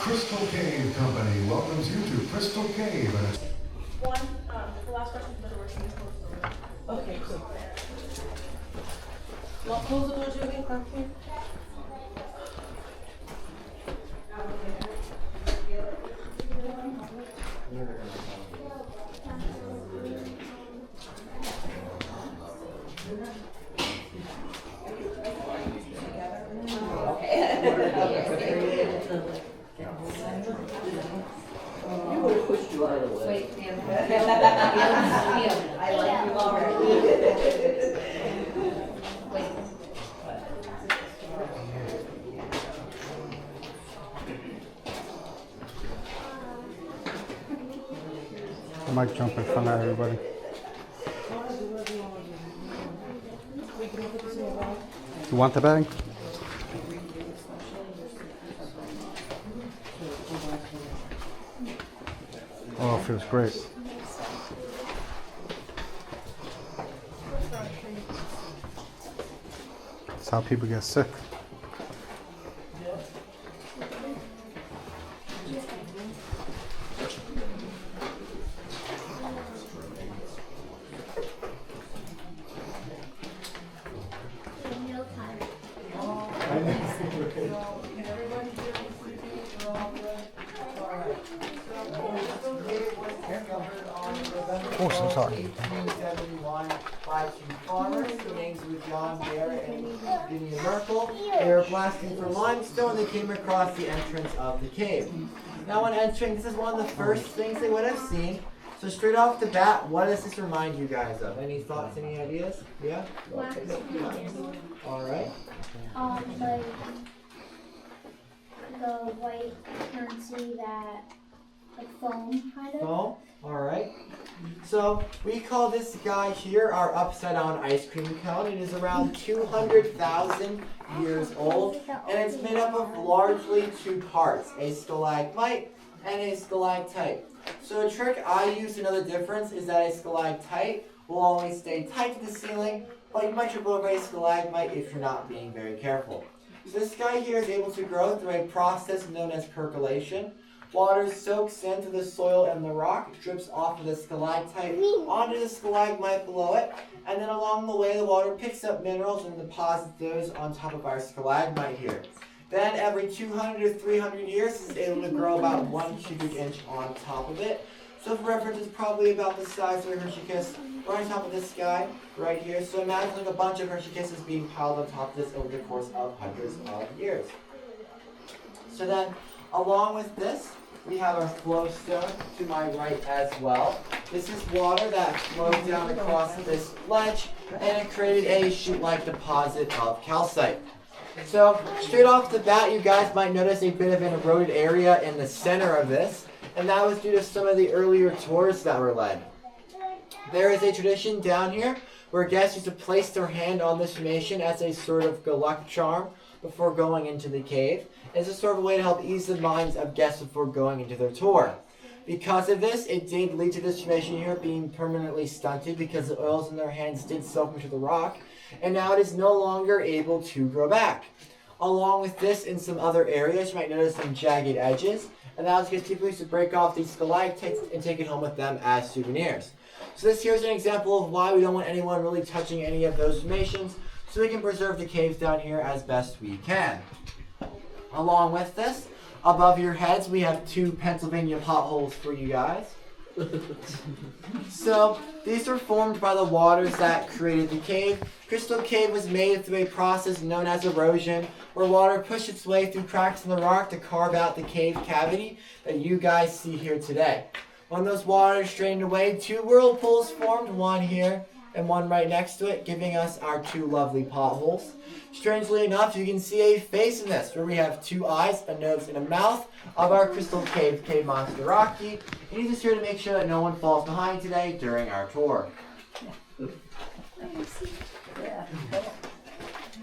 Crystal Cave Company welcomes you to Crystal Cave. One, the last question for the working is closed. Okay, cool. Well, close the door, Julie. Come here. You would have pushed you out of the way. Wait, Dan. I like you already. Wait. I might jump in front of everybody. You want the bag? Oh, it feels great. That's how people get sick. Oh, so sorry. 1871 by two farmers. The names were John Bear and Vinnie Merkel. They were blasting for limestone. They came across the entrance of the cave. Now, when entering, this is one of the first things they would have seen. So straight off the bat, what does this remind you guys of? Any thoughts? Any ideas? Yeah. All right. Like the white currency that, like foam, kind of. Foam. All right. So we call this guy here our upside down ice cream cone. It is around 200,000 years old, and it's made up of largely two parts, a stalagmite and a stalactite. So a trick I use to know the difference is that a stalactite will always stay tight to the ceiling, but you might trip over a stalagmite if you're not being very careful. So this guy here is able to grow through a process known as percolation. Water soaks into the soil and the rock, drips off of the stalactite onto the stalagmite below it, and then along the way the water picks up minerals and deposits those on top of our stalagmite here. Then every 200 to 300 years it's able to grow about 1 cubic inch on top of it. So for reference, it's probably about the size of a Hershey Kiss right on top of this guy right here. So imagine like a bunch of Hershey Kisses being piled on top of this over the course of hundreds of years. So then, along with this, we have our Flowstone to my right as well. This is water that flowed down across this ledge, and it created a chute-like deposit of calcite. So straight off the bat, you guys might notice a bit of an eroded area in the center of this, and that was due to some of the earlier tours that were led. There is a tradition down here where guests used to place their hand on this formation as a sort of good luck charm before going into the cave. It's a sort of a way to help ease the minds of guests before going into their tour. Because of this, it did lead to this formation here being permanently stunted because the oils in their hands did soak into the rock, and now it is no longer able to grow back. Along with this, in some other areas, you might notice some jagged edges, and that was because people used to break off these stalactites and take it home with them as souvenirs. So this here is an example of why we don't want anyone really touching any of those formations, so we can preserve the caves down here as best we can. Along with this, above your heads, we have 2 Pennsylvania potholes for you guys. So, these were formed by the waters that created the cave. Crystal Cave was made through a process known as erosion, where water pushed its way through cracks in the rock to carve out the cave cavity that you guys see here today. When those waters drained away, 2 whirlpools formed, one here and one right next to it, giving us our 2 lovely potholes. Strangely enough, you can see a face in this, where we have 2 eyes, a nose, and a mouth of our Crystal Cave Cave Monster Rocky. And he's just here to make sure that no one falls behind today during our tour.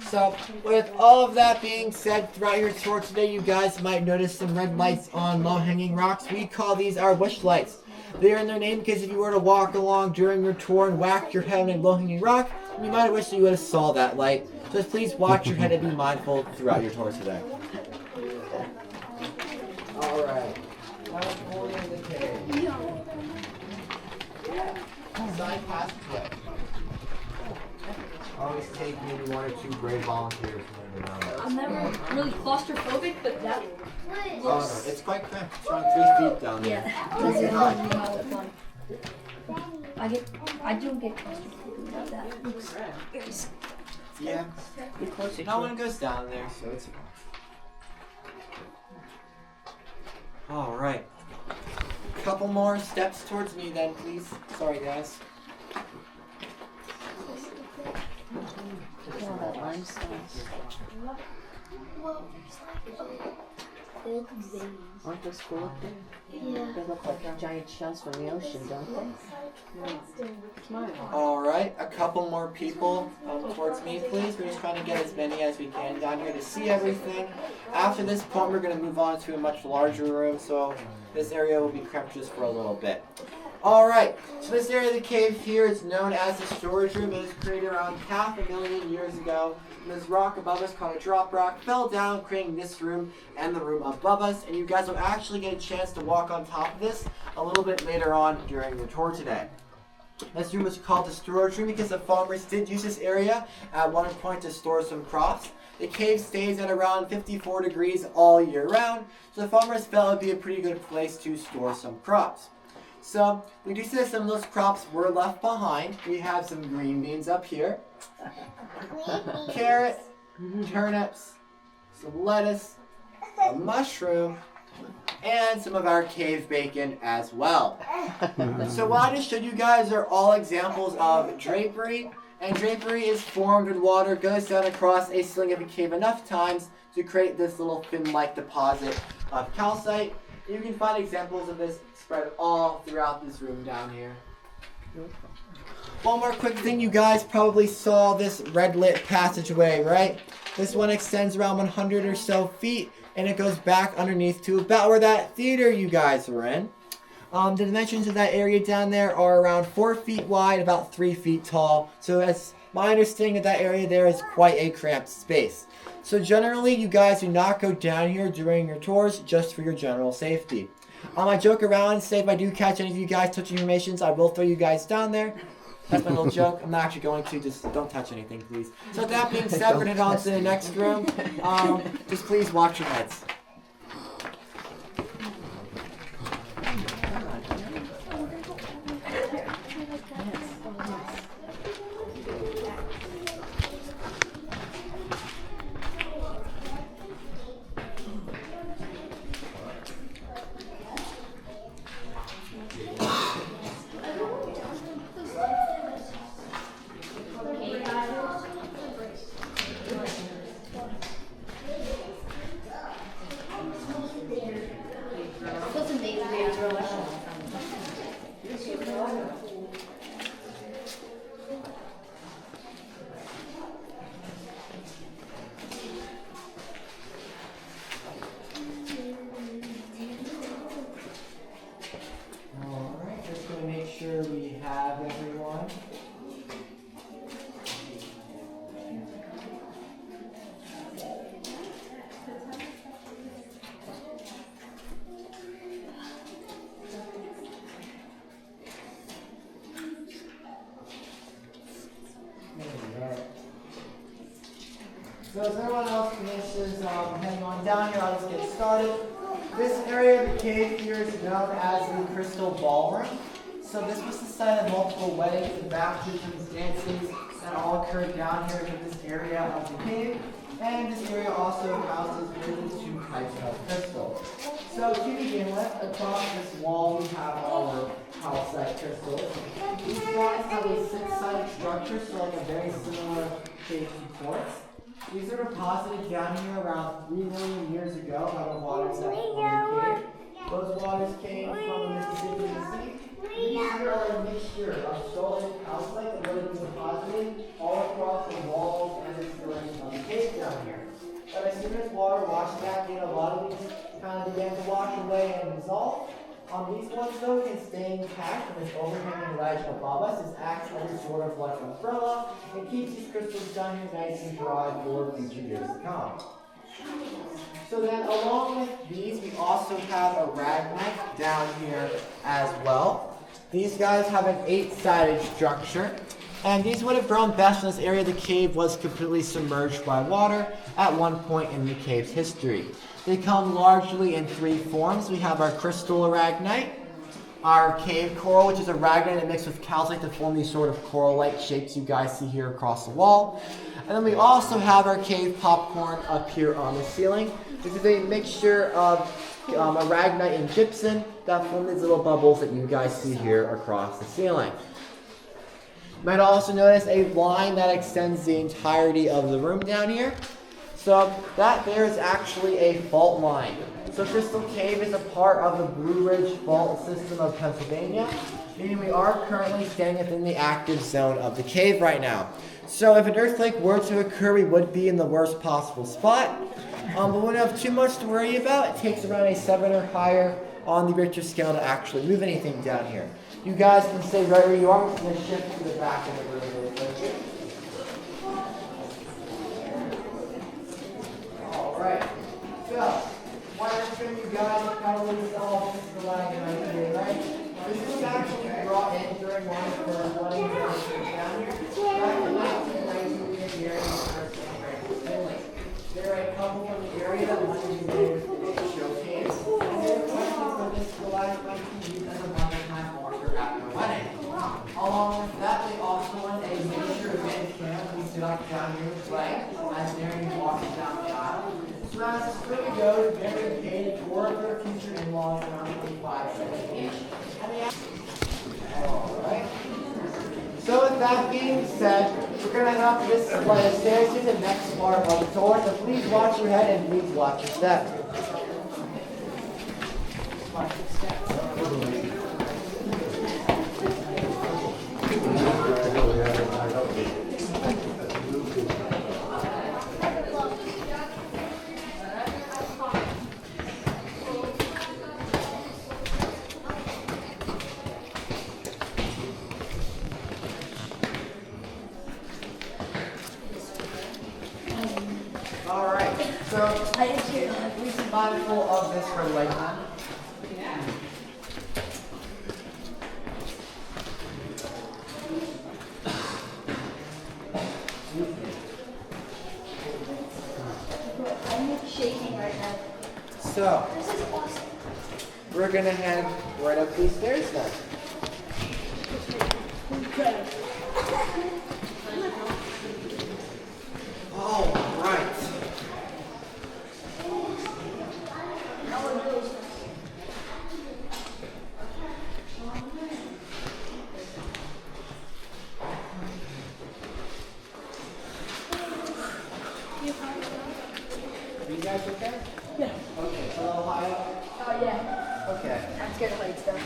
So, with all of that being said, throughout your tour today, you guys might notice some red lights on low-hanging rocks. We call these our wish lights. They are in their name because if you were to walk along during your tour and whack your head on a low-hanging rock, you might wish that you would have saw that light. So please watch your head and be mindful throughout your tour today. All Alright. Born in the cave. Side passageway. Always take maybe 1 or 2 brave volunteers. I'm never really claustrophobic, but that Oh no, it's quite cramped. It's around 3 feet down there. that's fun. I don't get claustrophobic about that. It looks very scary. Yeah. Be closer No to one goes down there, so it's alright. Couple more steps towards me then, please. Sorry guys. Look at all that limestone. Aren't those cool up there? Yeah. They look like giant shells from the ocean, don't they? Alright, a couple more people towards me, please. We're just trying to get as many as we can down here to see everything. After this point, we're going to move on to a much larger room, so this area will be cramped just for a little bit. Alright, so this area of the cave here is known as the storage room. It was created around 500,000 years ago. And this rock above us, called a drop rock, fell down, creating this room and the room above us. And you guys will actually get a chance to walk on top of this a little bit later on during the tour today. This room was called the storage room because the farmers did use this area at one point to store some crops. The cave stays at around 54 degrees all year round, so the farmers felt it would be a pretty good place to store some crops. So we do see that some of those crops were left behind. We have some green beans up here, carrot, turnips, some lettuce, a mushroom, and some of our cave bacon as well. So what I just showed you guys are all examples of drapery, and drapery is formed when water goes down across a ceiling of a cave enough times to create this little fin-like deposit of calcite. You can find examples of this spread all throughout this room down here. One more quick thing, you guys probably saw this red lit passageway, right? This one extends around 100 or so feet, and it goes back underneath to about where that theater you guys were in. The dimensions of that area down there are around 4 feet wide, about 3 feet tall. So as my understanding of that area there is quite a cramped space. So generally, you guys do not go down here during your tours, just for your general safety. I joke around and say if I do catch any of you guys touching formations, I will throw you guys down there. That's my little joke. I'm not actually going to. Just don't touch anything, please. So with that being said, we're going to head on to the next room. Just please watch your heads. Alright, just going to make sure we have everyone. So as everyone else finishes heading on down here, I'll just get started. This area of the cave here is known as the Crystal Ballroom. So this was the site of multiple weddings and baptisms, dances that all occurred down here in this area of the cave. And this area also houses really 2 types of crystal. So to begin with, across this wall we have our calcite crystals. These guys have a 6-sided structure, so like a very similar shape to quartz. These are deposited down here around 3 million years ago by the waters that formed the cave. Those waters came from the Mississippi Sea. These here are a mixture of stolen calcite that would have been deposited all across the walls and the ceilings of the cave down here. But as soon as water washed back in, a lot of these kind of began to wash away and dissolve. These ones though can stay intact, and this overhanging ledge above us is acts as a sort of like umbrella and keeps these crystals down here nice and dry for future years to come. So then along with these, we also have a ragnite down here as well. These guys have an 8-sided structure. And these would have grown best when this area of the cave was completely submerged by water at one point in the cave's history. They come largely in 3 forms. We have our crystal aragonite, our cave coral, which is a aragonite mixed with calcite to form these sort of coral-like shapes you guys see here across the wall. And then we also have our cave popcorn up here on the ceiling. This is a mixture of aragonite and gypsum that form these little bubbles that you guys see here across the ceiling. You might also notice a line that extends the entirety of the room down here. So that there is actually a fault line. So Crystal Cave is a part of the Blue Ridge Fault System of Pennsylvania, meaning we are currently standing within the active zone of the cave right now. So if an earthquake were to occur, we would be in the worst possible spot. But we don't have too much to worry about. It takes around a 7 or higher on the Richter scale to actually move anything down here. You guys can stay right where you are. I'm going to shift to the back of the room really quickly. Alright, so one thing you guys probably saw this is the wagon right here, right? This was actually brought in during one of the flooding down here. Back in 1990, the area was first building. There are a couple from the area that wanted to move to showcase. And their questions for this stalagmite to use as a one-time marker at their wedding. Along with that, they also want a miniature event camp we set up down here to play as they're walking down the aisle. So as the story goes, they're being paid for their future in-laws around 25 cents each. Alright. So with that being said, we're going to head up this flight of stairs to the next part of the tour. So please watch your head and please watch your step. Alright, so please be mindful of this for later. I'm shaking right now. So, This is awesome. we're going to head right up these stairs then. Alright. Are you guys okay? Yeah. Okay, so a little high up? Oh, yeah. Okay. I'm scared of heights, though.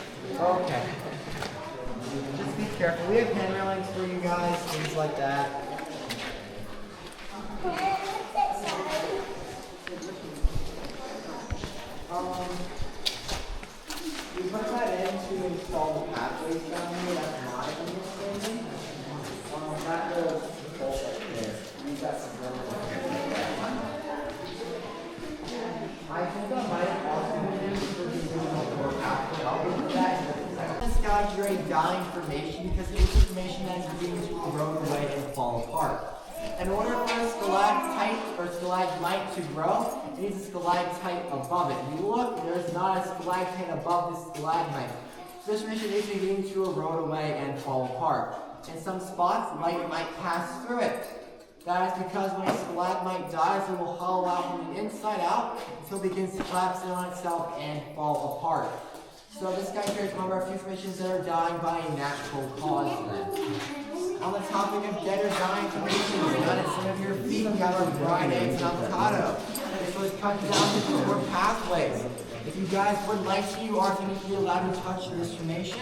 Okay. Just be careful. We have hand railings for you guys, things like that. We put that in to install the pathways down here. That's not understanding. That goes both up there. We've got some I think I might have also been used for the original door pathway. I'll get to that in a second. This guy here a dying formation because it is information that is beginning to erode away and fall apart. In order for a stalactite or stalagmite to grow, it needs a stalactite above it. If you look, there's not a stalactite above this stalagmite. So this formation is beginning to erode away and fall apart. In some spots, light might pass through it. That is because when a stalagmite dies, it will hollow out from the inside out until it begins to collapse in on itself and fall apart. So this guy here is one of our few formations that are dying by a natural cause then. On the topic of dead or dying formations, down at some of your feet, we have our Fridays and avocado. So it's cut down to 4 pathways. If you guys would like to, you are going to be allowed to touch this formation.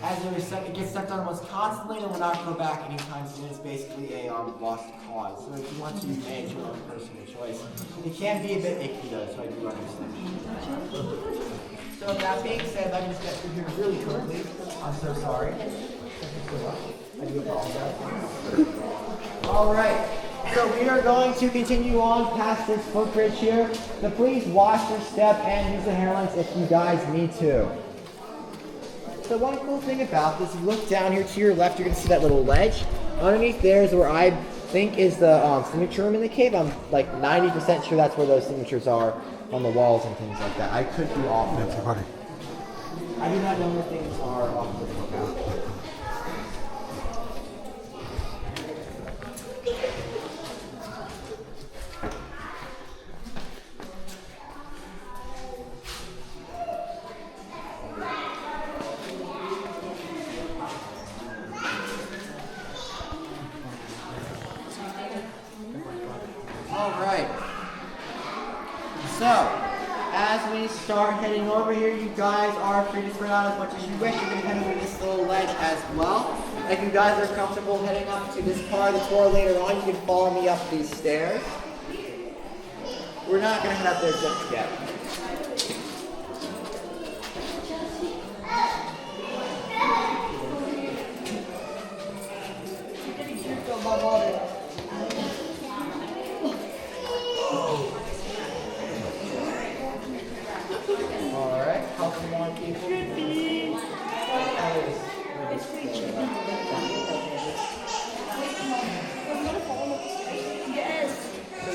As it gets stepped on almost constantly, and will not go back anytime soon. It's basically a lost cause. So if you want to, you may. It's your own personal choice. It can be a bit icky though, so I do understand. So that being said, I can just get through here really quickly. I'm so sorry. I do apologize. All right. So we are going to continue on past this footbridge here. So please watch your step and use the hairlines if you guys need to. So one cool thing about this, if you look down here to your left, you're going to see that little ledge. Underneath there is where I think is the signature room in the cave. I'm like 90% sure that's where those signatures are on the walls and things like that. I could be off with that. I do not know where things are off the lookout. So, as we start heading over here, you guys are free to spread out as much as you wish. You're going to head over this little ledge as well. If you guys are comfortable heading up to this part of the tour later on, you can follow me up these stairs. We're not going to head up there just yet.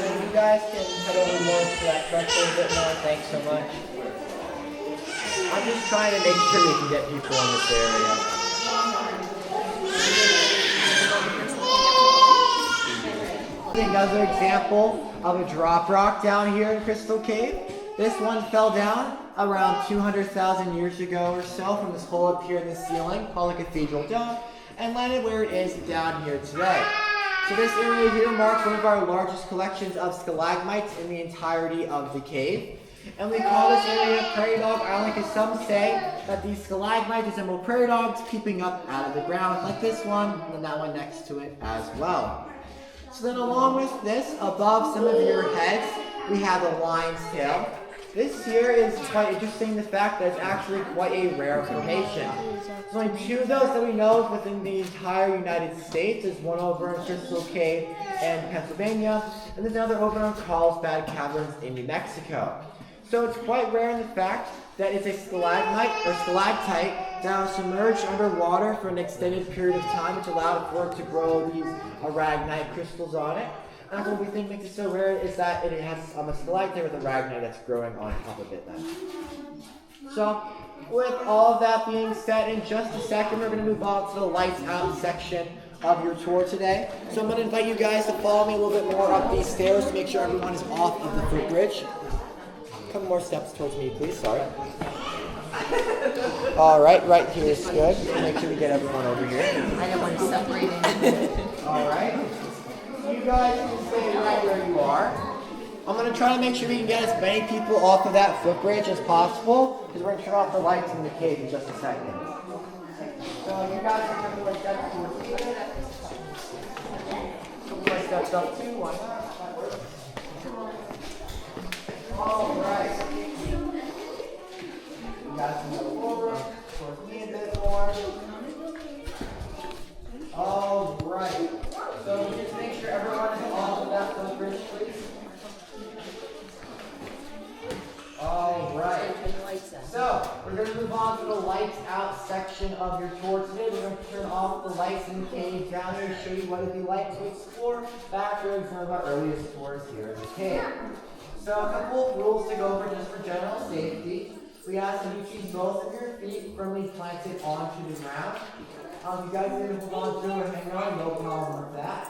You guys can head over more to that structure a bit more. Thanks so much. I'm just trying to make sure we can get people in this area. Another example of a drop rock down here in Crystal Cave. This one fell down around 200,000 years ago or so from this hole up here in the ceiling called the Cathedral Dome and landed where it is down here today. So this area here marks one of our largest collections of stalagmites in the entirety of the cave. And we call this area Prairie Dog Island because some say that these stalagmites resemble prairie dogs peeping up out of the ground, like this one and then that one next to it as well. So then along with this, above some of your heads, we have a lion's tail. This here is quite interesting, the fact that it's actually quite a rare formation. There's only two of those that we know of within the entire United States. There's one over in Crystal Cave in Pennsylvania, and there's another over in Carlsbad Caverns in New Mexico. So it's quite rare in the fact that it's a stalagmite or stalactite that was submerged underwater for an extended period of time, which allowed for it to grow these aragonite crystals on it. And what we think makes it so rare is that it has a stalactite with a aragonite that's growing on top of it then. So, with all of that being said, in just a second we're going to move on to the lights out section of your tour today. So I'm going to invite you guys to follow me a little bit more up these stairs to make sure everyone is off of the footbridge. A couple more steps towards me, please. Sorry. Alright, right here is good. Make sure we get everyone over here. I don't want to separate. Alright. You guys can stay right where you are. I'm going to try to make sure we can get as many people off of that footbridge as possible, because we're going to turn off the lights in the cave in just a second. So you guys can come more steps towards me. Couple more steps up too, why not? Alright. You guys can go forward, towards me a bit more. Alright. So just make sure everyone is off of that footbridge, please. Alright. So, we're going to move on to the lights out section of your tour today. We're going to turn off the lights in the cave down here and show you what it'd be like to explore back during some of our earliest tours here in the cave. So, a couple of rules to go over just for general safety. We ask that you keep both of your feet firmly planted onto the ground. You guys need to hold on to and hang on, no problem with that.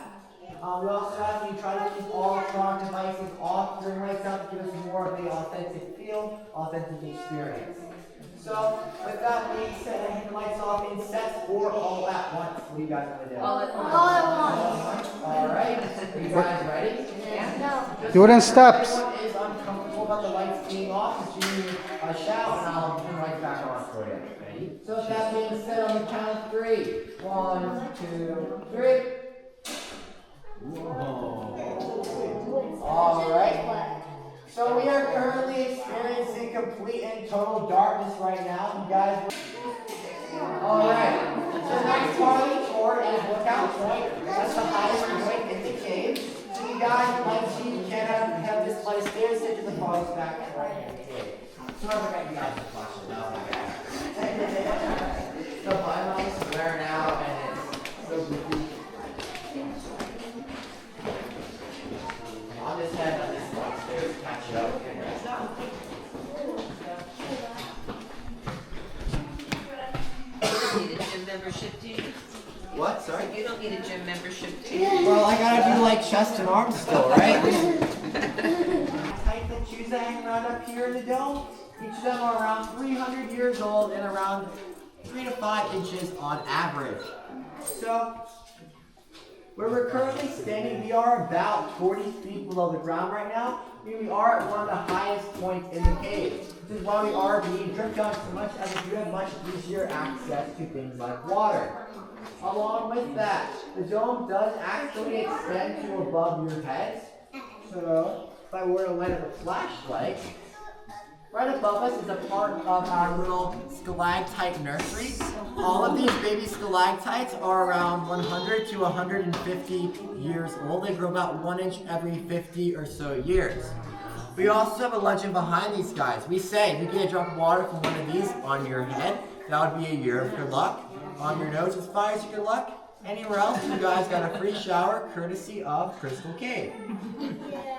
We also ask that you try to keep all electronic devices off during lights out to give us more of the authentic feel, authentic experience. So, with that being said, I hit the lights off in sets or all at once. What do you guys want to do? All at once. Alright, are you guys ready? Yeah. No. Do it in steps. If anyone is uncomfortable about the lights being off, just you shout and I'll turn right back on for you. Ready? So with that being said, on the count of 3. 1, 2, 3. Alright. So we are currently experiencing complete and total darkness right now. You guys. Alright. So the next part of the tour is Lookout Point. That's the highest point in the cave. So you guys, like you can have this flight of stairs to the farthest back right-hand cave. Sorry for getting you guys to flush it out. The bottom is wearing out and it's so goofy. I'll just head on this flight of stairs to catch you up. Need a gym membership, do you? What? Sorry? You don't need a gym membership, do you? Well, I gotta do like chest and arms still, right? Type of shoes that hang around up here in the dome, each of them are around 300 years old and around 3 to 5 inches on average. So, where we're currently standing, we are about 40 feet below the ground right now. We are at one of the highest points in the cave. This is why we are being dripped on so much, as we do have much easier access to things like water. Along with that, the dome does actually extend to above your heads. So, if I were to light up a flashlight, right above us is a part of our little stalactite nursery. All of these baby stalactites are around 100 to 150 years old. They grow about 1 inch every 50 or so years. We also have a legend behind these guys. We say if you get a drop of water from one of these on your head, that would be a year of good luck. On your nose as far as good luck. Anywhere else, you guys got a free shower courtesy of Crystal Cave.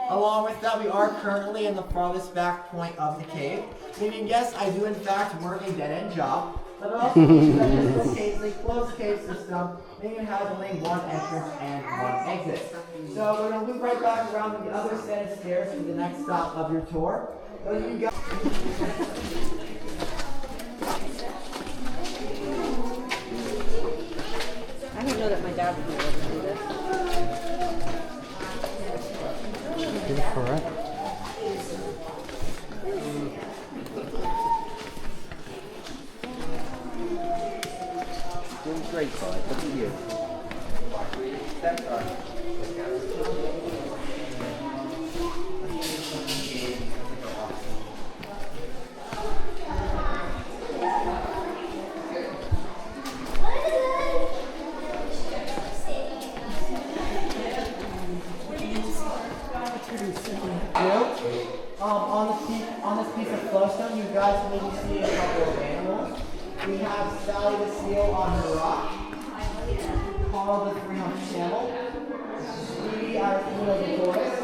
Along with that, we are currently in the farthest back point of the cave. Meaning, yes, I do in fact work a dead-end job, but it also means that Crystal Cave is a closed cave system, meaning it has only one entrance and one exit. So we're going to loop right back around the other set of stairs to the next stop of your tour. Those of you guys. I don't know that my dad would be able to do this. Good for it. Doing great, bud. Look at you. That's right. On this piece of Flowstone, you guys maybe see a couple of animals. We have Sally the seal on her rock, Carl the 300 camel, Stevie our Fino the tortoise.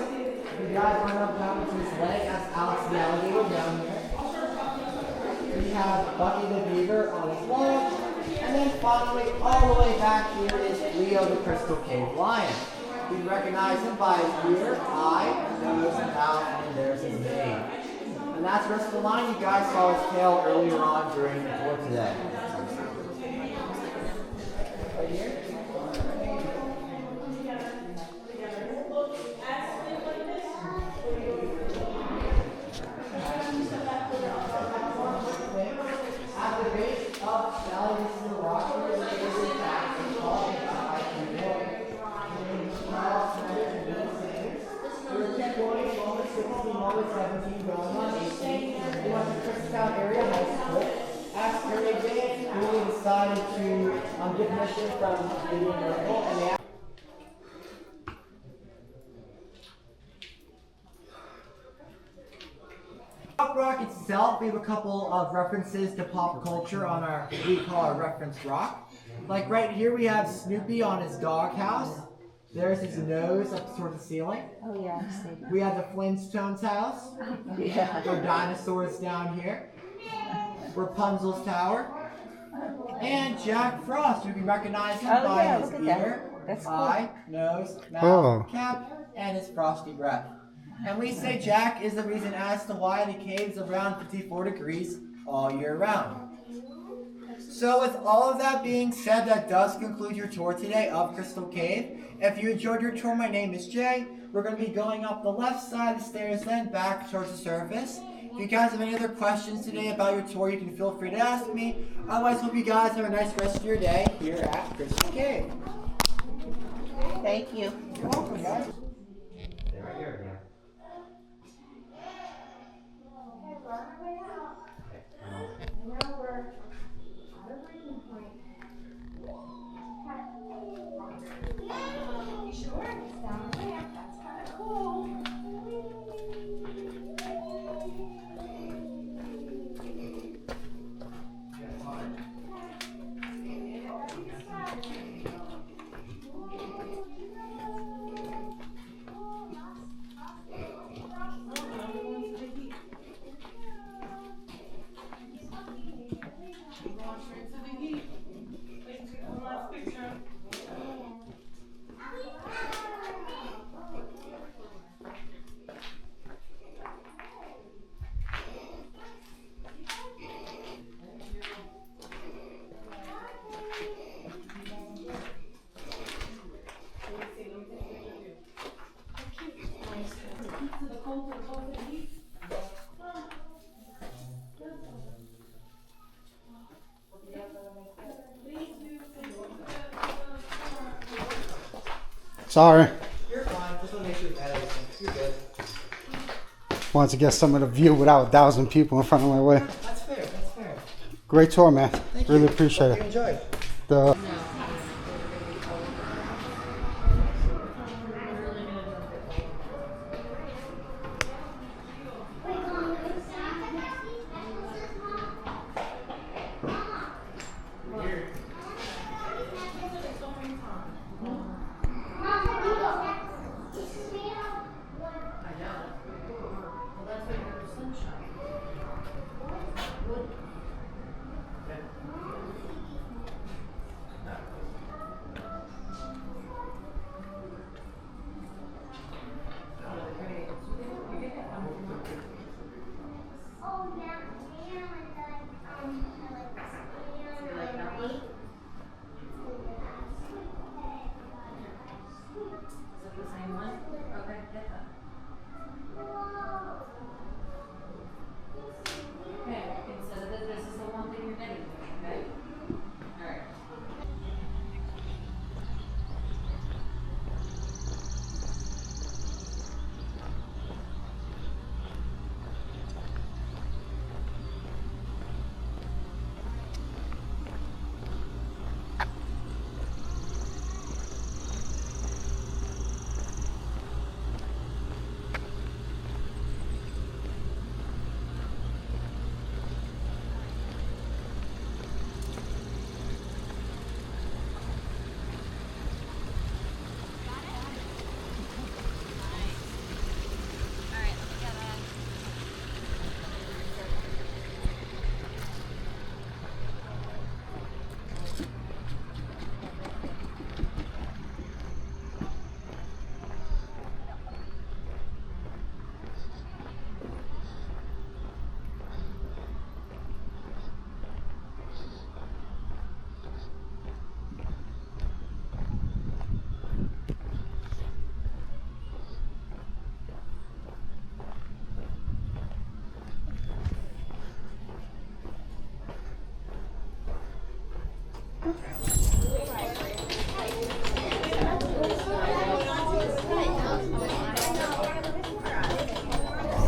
You guys run up down to his leg, that's Alex the alligator down here. We have Bucky the beaver on his log, and then finally, all the way back here is Leo the crystal cave lion. We recognize him by his ear, eye, nose, mouth, and there's his name. And that's the rest of the line. You guys saw his tail earlier on during the tour today. Right here. At the base of Sally, this is the rock here. This is the back. It's called the hiking boy. We're kept going moment 16, moment 17, going on 18. We went to Kutztown area high school. After a day, we decided to get permission from the Miracle, and they Pop rock itself, we have a couple of references to pop culture on our, we call our reference rock. Like right here we have Snoopy on his doghouse. There's his nose up towards the ceiling. Oh yeah, I've seen that. We have the Flintstones house. Yeah. Our dinosaurs down here. Rapunzel's tower. And Jack Frost. You can recognize him Oh, by yeah, his look at that. ear, That's cool. eye, nose, mouth, Oh. cap, and his frosty breath. And we say Jack is the reason as to why the cave is around 54 degrees all year round. So with all of that being said, that does conclude your tour today of Crystal Cave. If you enjoyed your tour, my name is Jay. We're going to be going up the left side of the stairs, then back towards the surface. If you guys have any other questions today about your tour, you can feel free to ask me. Otherwise, hope you guys have a nice rest of your day here at Crystal Cave. Thank you. You're welcome, guys. Stay right here again. You sure? It's down there. That's fine. Sorry. You're fine. Just want to make sure that everything. You're good. Wanted to get some of the view without 1,000 people in front of my way. That's fair. That's fair. Great tour, man. Thank Really you. appreciate Hope you it. enjoyed. The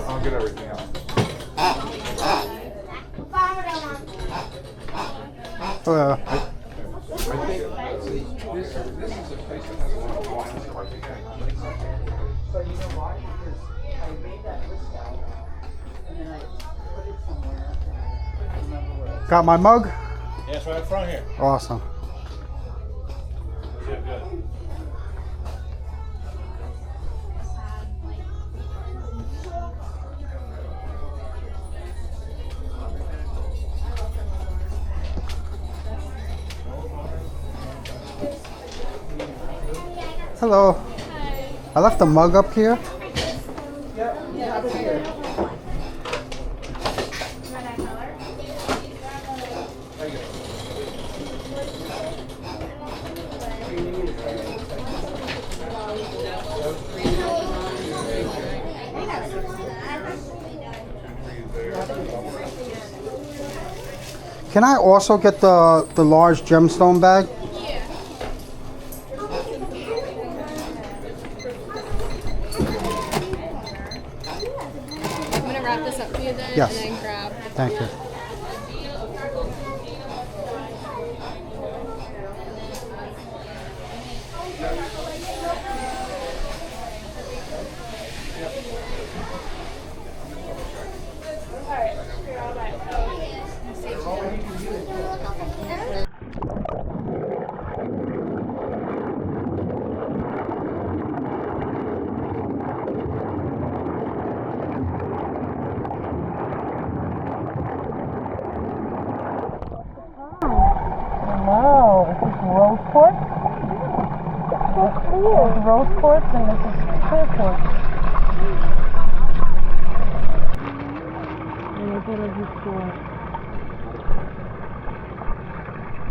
I'll get everything else. hello. I think this is a place that has a lot of wine, so I think So you know why? Because I made that list out and then I put it somewhere and I couldn't remember where. Got my mug? Yeah, it's right up front here. Awesome. Good, good. Hello. I left the mug up here. Can I also get the large gemstone bag? I'm gonna wrap this up for you then, Yes. and then grab. Thank you. quartz. So clear. There's rose quartz and this is clear quartz. And I thought of this